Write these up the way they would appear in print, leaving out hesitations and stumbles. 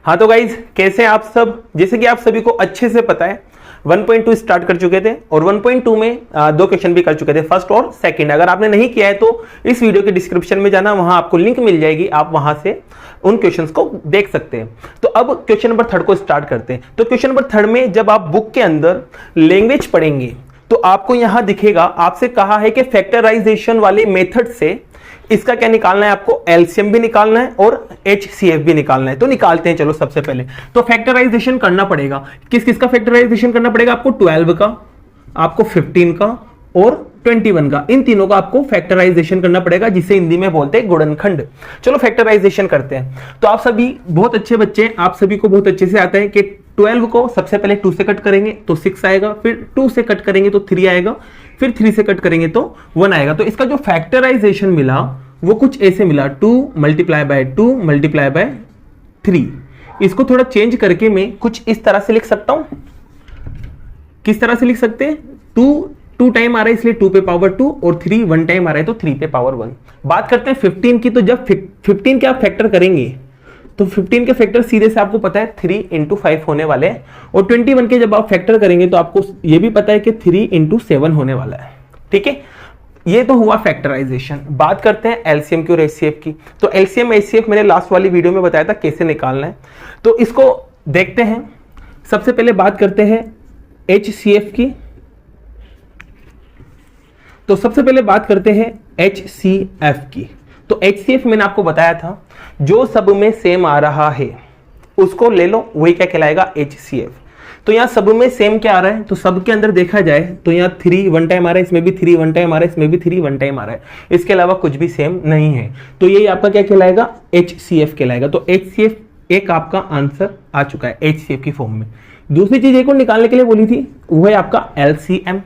हाँ तो गाइज कैसे हैं आप सब। जैसे कि आप सभी को अच्छे से पता है 1.2 स्टार्ट कर चुके थे और 1.2 में दो क्वेश्चन भी कर चुके थे, फर्स्ट और सेकंड। अगर आपने नहीं किया है तो इस वीडियो के डिस्क्रिप्शन में जाना, वहां आपको लिंक मिल जाएगी, आप वहां से उन क्वेश्चंस को देख सकते हैं। तो अब क्वेश्चन नंबर 3 को स्टार्ट करते हैं। तो क्वेश्चन नंबर 3 में जब आप बुक के अंदर लैंग्वेज पढ़ेंगे तो आपको यहां दिखेगा, आपसे कहा है कि फैक्टराइजेशन वाले मेथड से इसका क्या निकालना है, आपको एलसीएम भी निकालना है और एचसीएफ भी निकालना है। तो निकालते हैं, चलो सबसे पहले तो फैक्टराइजेशन करना पड़ेगा। किस किस का फैक्टराइजेशन करना पड़ेगा आपको? 12 का, आपको 15 का और 21 का, इन तीनों का आपको फैक्टराइजेशन करना पड़ेगा, जिसे हिंदी में बोलते हैं गुणनखंड। चलो फैक्टराइजेशन करते हैं। तो आप सभी बहुत अच्छे बच्चे, आप सभी को बहुत अच्छे से आता है कि 12 को सबसे पहले 2 से कट करेंगे तो 6 आएगा, फिर 2 से कट करेंगे तो 3 आएगा, फिर 3 से कट करेंगे तो 1 आएगा। तो इसका जो फैक्टराइजेशन मिला वो कुछ ऐसे मिला, 2 मल्टीप्लाई बाय 2 मल्टीप्लाई बाय 3। इसको थोड़ा चेंज करके मैं कुछ इस तरह से लिख सकता हूं। किस तरह से लिख सकते हैं? 2 टाइम आ रहा है इसलिए 2 पे पावर 2 और 3 1 टाइम आ रहा है तो 3 पे पावर 1। बात करते हैं 15 की। तो जब 15 के आप फैक्टर करेंगे तो 15 के फैक्टर सीधे से आपको पता है 3 × 5 होने वाले हैं, और 21 के जब आप फैक्टर करेंगे तो आपको यह भी पता है कि 3 × 7 होने वाला है। ठीक है, ये तो हुआ फैक्टराइजेशन। बात करते हैं एलसीएम की और एचसीएफ की। तो एलसीएम एचसीएफ मैंने लास्ट वाली वीडियो में बताया था कैसे निकालना है, तो इसको देखते हैं। सबसे पहले बात करते हैं एचसीएफ की। तो सबसे पहले बात करते हैं एचसीएफ की। तो एचसीएफ मैंने आपको बताया था, जो सब में सेम आ रहा है उसको ले लो, वही क्या कहलाएगा? एचसीएफ। तो यहां सब में सेम क्या आ रहा है? तो सब के अंदर देखा जाए तो यहां 3 1 टाइम आ रहा है, इसमें भी 3 1 टाइम आ रहा है, इसमें भी 3 1 टाइम आ रहा है, इसके अलावा कुछ भी सेम नहीं है। तो यही आपका क्या कहलाएगा? एचसीएफ कहलाएगा। तो एचसीएफ एक आपका आंसर आ चुका है एचसीएफ की फॉर्म में। दूसरी चीज एक और निकालने के लिए बोली थी, वो है आपका एलसीएम।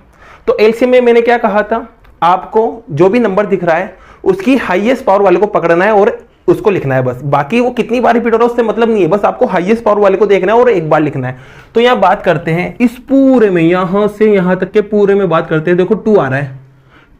तो एलसीएम में मैंने क्या कहा था, आपको जो भी नंबर दिख रहा है उसकी हाईएस्ट पावर वाले को पकड़ना है और उसको लिखना है बस। बाकी वो कितनी बार रिपीट हो रहा है उससे मतलब नहीं है, बस आपको हाईएस्ट पावर वाले को देखना है और एक बार लिखना है। तो यहां बात करते हैं इस पूरे में, यहां से यहां तक के पूरे में बात करते हैं। देखो 2 आ रहा है,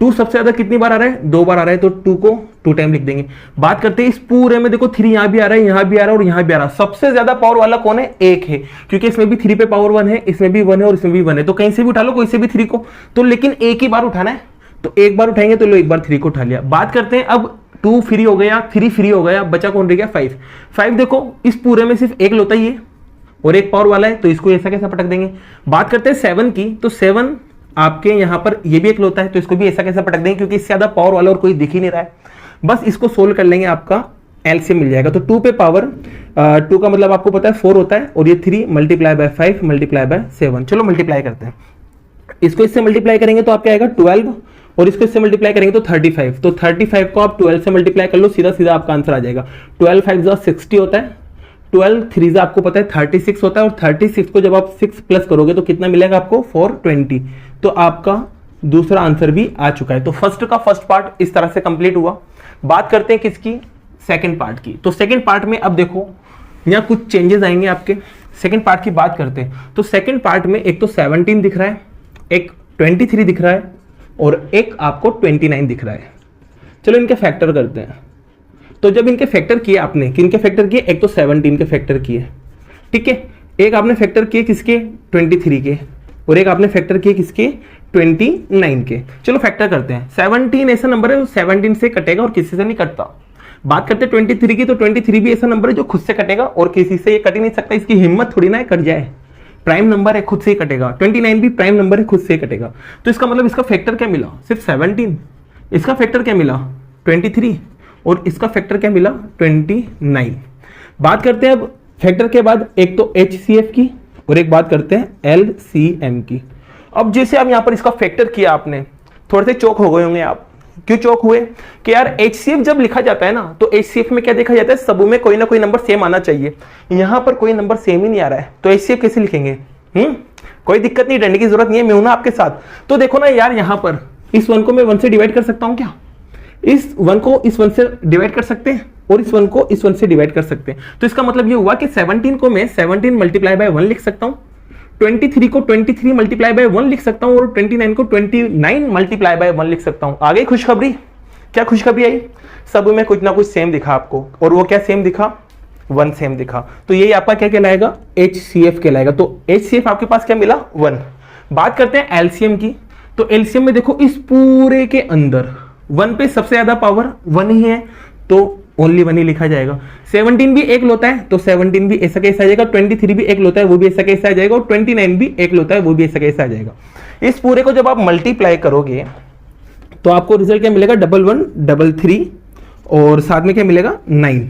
2 सबसे ज्यादा कितनी बार आ रहा है? 2 बार आ रहा है, तो 2 को 2 टाइम लिख देंगे। बात करते हैं इस पूरे में, देखो 3 यहां भी आ रहा है, यहां भी आ रहा है और यहां भी आ रहा है। सबसे ज्यादा पावर वाला कौन है? 1 है, क्योंकि इसमें भी 3 पे पावर 1 है, इसमें भी 1 है और इसमें भी 1 है। तो कहीं से भी उठा लो, कोई से भी 3 को, तो लेकिन एक ही बार उठाना है। तो एक बार उठाएंगे तो लो, एक बार 3 को उठा लिया। बात करते हैं अब 2 फ्री हो गया, 3 फ्री हो गया, बचा कौन रह गया? 5। 5 देखो इस पूरे में सिर्फ एक लोता ही है और एक पावर वाला है, तो इसको ऐसा कैसा पटक देंगे। बात करते हैं 7 की। तो 7 आपके यहां पर ये भी एक लोता है, तो इसको भी ऐसा कैसा पटक देंगे, क्योंकि इससे ज्यादा पावर वाला और कोई दिख ही नहीं रहा है। बस इसको सोल्व कर लेंगे, आपका एलसीएम मिल जाएगा। तो 2 पे पावर 2 का मतलब आपको पता है 4 होता है, और ये 3 मल्टीप्लाई बाय 5 मल्टीप्लाई बाय 7। चलो मल्टीप्लाई करते हैं। इसको इससे मल्टीप्लाई करेंगे तो आपका आएगा 12, और इसको इससे मल्टीप्लाई करेंगे तो 35। तो 35 को आप 12 से मल्टीप्लाई कर लो, सीधा सीधा आपका आंसर आ जाएगा। 12 5 60 होता है, 12 3 आपको पता है 36 होता है, और 36 को जब आप 6 प्लस करोगे तो कितना मिलेगा आपको? 420। तो आपका दूसरा आंसर भी आ चुका है। तो फर्स्ट का फर्स्ट पार्ट इस तरह से कंप्लीट हुआ। बात करते हैं किसकी? सेकेंड पार्ट की। तो सेकेंड पार्ट में अब देखो यहाँ कुछ चेंजेस आएंगे आपके। सेकेंड पार्ट की बात करते हैं तो सेकेंड पार्ट में एक तो 17 दिख रहा है, एक 23 दिख रहा है और एक आपको 29 दिख रहा है। चलो इनके फैक्टर करते हैं। तो जब इनके फैक्टर किए आपने, किनके फैक्टर किए? एक तो 17 के फैक्टर किए, ठीक है। एक आपने फैक्टर किए किसके? 23 के, और एक आपने फैक्टर किए किसके? 29 के। चलो फैक्टर करते हैं। 17 ऐसा नंबर है 17 से कटेगा और किसी से नहीं कटता। बात करते हैं 23 की। तो 23 भी ऐसा नंबर है जो खुद से कटेगा और किसी से ये कट ही नहीं सकता। इसकी हिम्मत थोड़ी ना है कट जाए, प्राइम नंबर है, खुद से ही कटेगा। 29 भी प्राइम नंबर है, खुद से ही कटेगा। तो इसका मतलब इसका फैक्टर क्या मिला? सिर्फ 17। इसका फैक्टर क्या मिला? 23, और इसका फैक्टर क्या मिला? 29। बात करते हैं अब फैक्टर के बाद एक तो एचसीएफ की और एक बात करते हैं एलसीएम की। अब जैसे अब यहां पर इसका फैक्टर किया आपने, थोड़े से चौक हो गए होंगे आप। क्यों चौक हुए? कि यार एचसीएफ जब लिखा जाता है ना, तो एचसीएफ में क्या देखा जाता है? सब में कोई ना कोई नंबर सेम आना चाहिए। यहां पर कोई नंबर सेम ही नहीं आ रहा है, तो एचसीएफ कैसे लिखेंगे? कोई दिक्कत नहीं, डरने की जरूरत नहीं है, मैं हूं ना आपके साथ। तो देखो ना यार, यहां पर इस 1 को मैं 1 से डिवाइड कर सकता हूं क्या? इस 1 को इस 1 से डिवाइड कर सकते हैं और इस 1 को इस 1 से डिवाइड कर सकते हैं। तो इसका मतलब ये हुआ कि 17 को मैं 17 मल्टीप्लाई बाय 1 लिख सकता हूं, 23 को 23 मल्टीप्लाई बाय 1 लिख सकता हूं, और 29 को 29 मल्टीप्लाई बाय 1 लिख सकता हूं। आ गई खुशखबरी? क्या खुशखबरी आई? सब में कुछ ना कुछ सेम दिखा आपको, और वो क्या सेम दिखा? 1 सेम दिखा, तो यही आपका क्या कहलाएगा, HCF कहलाएगा। तो HCF आपके पास क्या मिला, 1। बात करते हैं एलसीएम की, तो एलसीएम में देखो इस पूरे के अंदर 1 पे सबसे ज्यादा पावर 1 ही है, तो ओनली 1 ही लिखा जाएगा। 17 भी एक लोता है, तो 17 भी ऐसा कैसा आ जाएगा, 23 भी एक लोता है, वो भी ऐसा कैसा आ जाएगा, और 29 भी एक लोता है, वो भी ऐसा कैसा आ जाएगा। इस पूरे को जब आप मल्टीप्लाई करोगे तो आपको रिजल्ट क्या मिलेगा, 1133, और साथ में क्या मिलेगा, 9।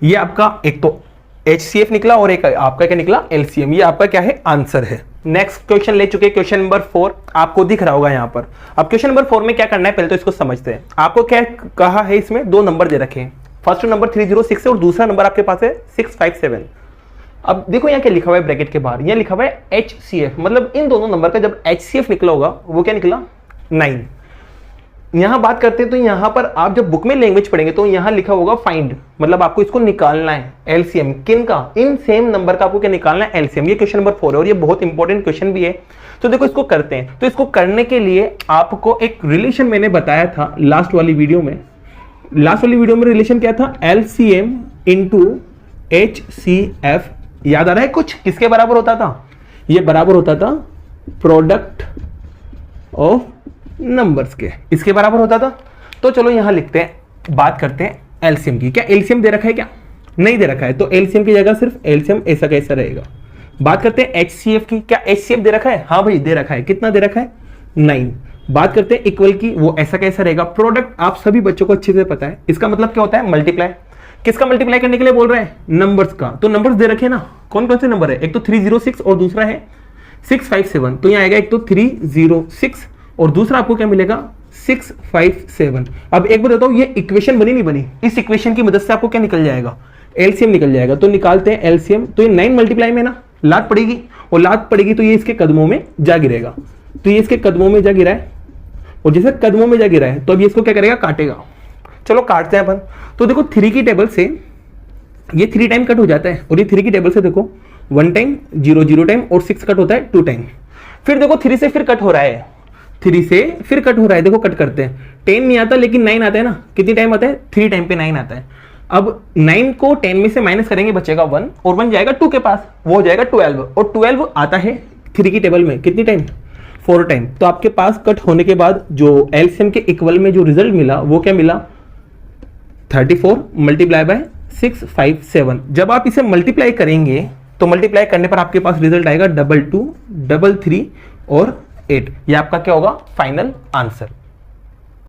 ये आपका एक तो HCF निकला और एक आपका क्या निकला, LCM। ये आपका क्या है, आंसर है। नेक्स्ट क्वेश्चन ले चुके, क्वेश्चन नंबर 4 आपको दिख रहा होगा यहाँ पर। अब क्वेश्चन नंबर 4 में क्या करना है, पहले तो इसको समझते हैं। आपको क्या कहा है, इसमें 2 नंबर दे रखे हैं, फर्स्ट नंबर 306 है और दूसरा नंबर आपके पास है 657। अब देखो यहाँ क्या लिखा हुआ है ब्रैकेट के बाहर, यहाँ लिखा हुआ है HCF, मतलब इन दोनों नंबर का जब HCF निकला होगा वो क्या निकला, 9। यहां बात करते हैं तो यहां पर आप जब बुक में लैंग्वेज पढ़ेंगे तो यहां लिखा होगा फाइंड, मतलब आपको इसको निकालना है एलसीएम, किन का, इन सेम नंबर का आपको क्या निकालना है, एलसीएम। ये क्वेश्चन नंबर 4 है और ये बहुत इंपॉर्टेंट क्वेश्चन भी है। तो देखो इसको करते हैं, तो इसको करने के लिए आपको एक रिलेशन मैंने बताया था लास्ट वाली वीडियो में। लास्ट वाली वीडियो में रिलेशन क्या था, एलसीएम इंटू HCF। याद आ रहा है कुछ, किसके बराबर होता था, ये बराबर होता था प्रोडक्ट ऑफ नंबर्स के, इसके बराबर होता था। तो चलो यहां लिखते हैं, बात करते हैं एलसीएम की। क्या एलसीएम दे रखा है, क्या नहीं दे रखा है, तो एलसीएम की जगह सिर्फ एलसीएम ऐसा कैसा रहेगा। बात करते हैं HCF की, क्या HCF दे रखा है, हाँ भाई दे रखा है, कितना दे रखा है, 9। बात करते हैं इक्वल की, वो ऐसा कैसा रहेगा, प्रोडक्ट आप सभी बच्चों को अच्छे से पता है, इसका मतलब क्या होता है, मल्टीप्लाई। किसका मल्टीप्लाई करने के लिए बोल रहे हैं, नंबर्स का। तो नंबर्स दे रखे ना, कौन कौन से नंबर है, एक तो 306 और दूसरा है 657। तो यहां आएगा एक तो 306 और दूसरा आपको क्या मिलेगा, 657। अब एक बार बताओ, ये इक्वेशन बनी नहीं बनी, इस इक्वेशन की मदद से आपको क्या निकल जाएगा, एलसीएम निकल जाएगा। तो निकालते हैं एलसीएम, तो ये 9 मल्टीप्लाई में ना लात पड़ेगी, और लात पड़ेगी तो ये इसके कदमों में जा गिरेगा, तो ये इसके कदमों में जा गिरा है, और जैसे कदमों में जा गिरा है तो अब ये इसको क्या करेगा, काटेगा। चलो काटते हैं अपन। तो देखो 3 की टेबल से ये 3 टाइम कट हो जाता है, और ये 3 की टेबल से देखो 1 टाइम, 0 0 टाइम, और 6 कट होता है 2 टाइम। फिर देखो 3 से फिर कट हो रहा है, 3 से फिर कट हो रहा है, देखो कट करते हैं, 10 नहीं आता लेकिन 9 आता है ना, कितनी टाइम आता है, 3 टाइम पे 9 आता है। अब 9 को 10 में से माइनस करेंगे, बचेगा 1, और 1 जाएगा 2 के पास, वो हो जाएगा 12, और 12 आता है 3 की टेबल में कितनी टाइम, 4 टाइम। तो आपके पास कट होने के बाद जो एलसीएम के इक्वल में जो रिजल्ट मिला वो क्या मिला, 34 मल्टीप्लाई बाय 657। जब आप इसे मल्टीप्लाई करेंगे तो मल्टीप्लाई करने पर आपके पास रिजल्ट आएगा 22, 33 और 8। ये आपका क्या होगा, फाइनल आंसर।